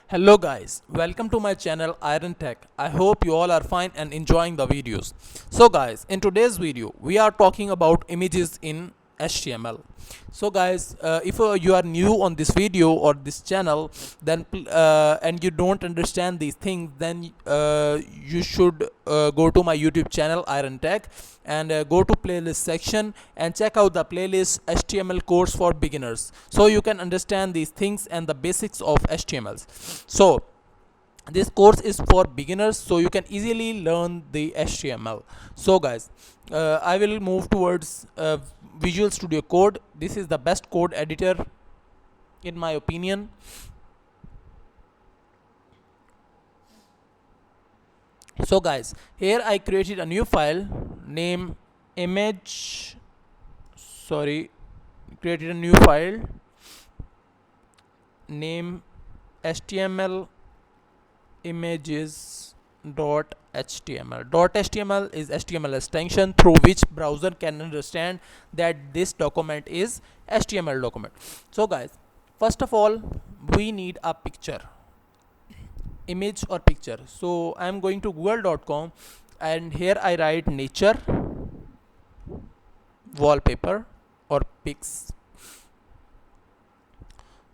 Hello guys, welcome to my channel Iron Tech. I hope you all are fine and enjoying the videos. So guys, in today's video we are talking about images in HTML. So guys, if you are new on this video or this channel, then and you don't understand these things, then you should go to my YouTube channel Iron Tech and go to playlist section and check out the playlist HTML course for beginners, so you can understand these things and the basics of HTMLs. So this course is for beginners, so you can easily learn the HTML. So guys, I will move towards Visual Studio Code. This is the best code editor in my opinion. So guys, here I created a new file name image sorry created a new file name html images.html. .html is HTML extension through which browser can understand that this document is HTML document. So guys, first of all we need a picture, image or picture. So I am going to google.com and here I write nature wallpaper or pics.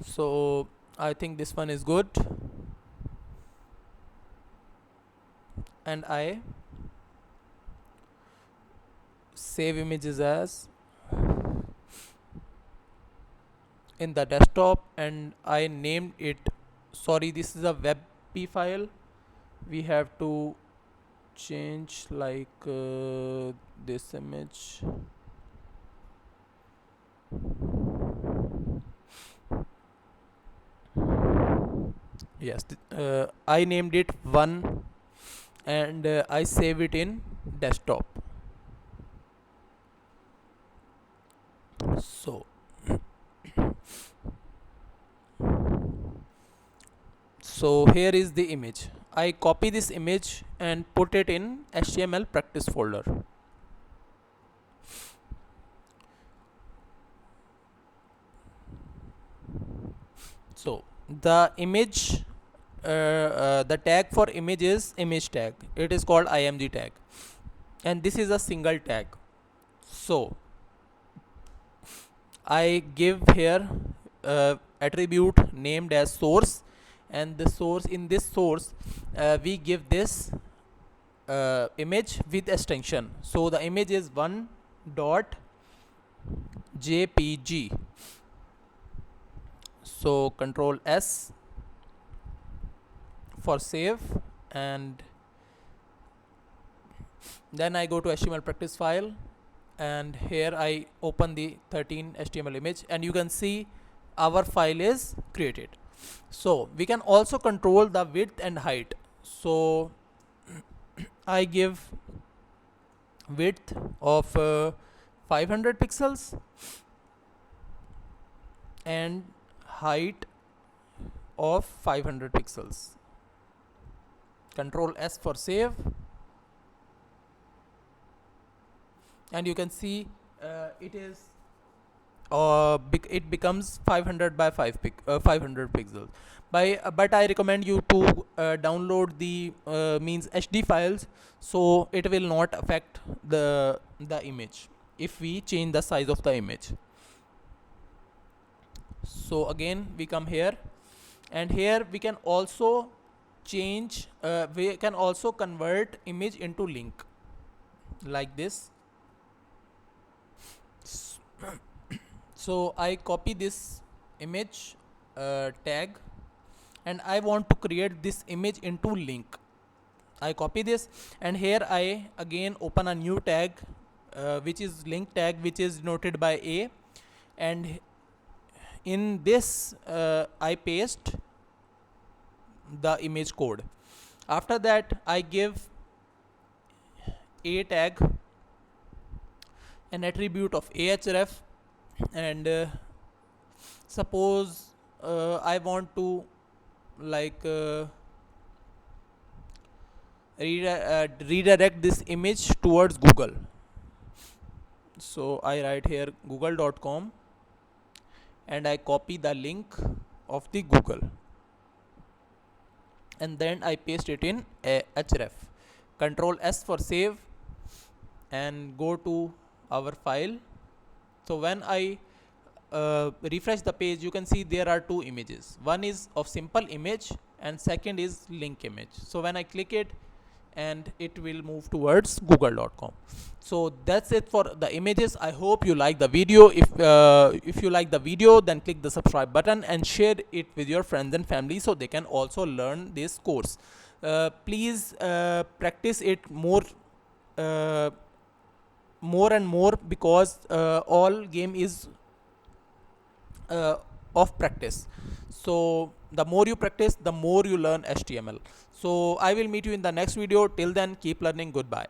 So I think this one is good, and I save images as in the desktop, and I named it, sorry, this is a webp file. We have to change like this image. Yes, I named it one, and I save it in desktop. So here is the image. I copy this image and put it in HTML practice folder. So the image, the tag for image is image tag. It is called img tag, and this is a single tag. So I give here attribute named as source, and the source, in this source we give this image with extension. So the image is 1.jpg. So control S for save, and then I go to HTML practice file, and here I open the 13 HTML image, and you can see our file is created. So we can also control the width and height. So I give width of 500 pixels and height of 500 pixels. Control S for save, and you can see it is it becomes 500 by 500 pixels. But I recommend you to download the means HD files, so it will not affect the image if we change the size of the image. So again we come here, and here we can also change, we can also convert image into link like this. So I copy this image tag, and I want to create this image into link. I copy this, and here I again open a new tag which is link tag, which is denoted by A, and in this I paste the image code. After that I give A tag an attribute of ahref, and suppose I want to like redirect this image towards Google. So I write here google.com, and I copy the link of the Google. and then I paste it in a href. Control S for save and go to our file. So when I refresh the page, you can see there are two images. One is of simple image and second is link image. So when I click it, and it will move towards google.com. So that's it for the images. I hope you like the video. If you like the video, then click the subscribe button and share it with your friends and family so they can also learn this course. Please practice it more and more, because all game is of practice. So the more you practice, the more you learn HTML. So I will meet you in the next video. Till then, keep learning. Goodbye.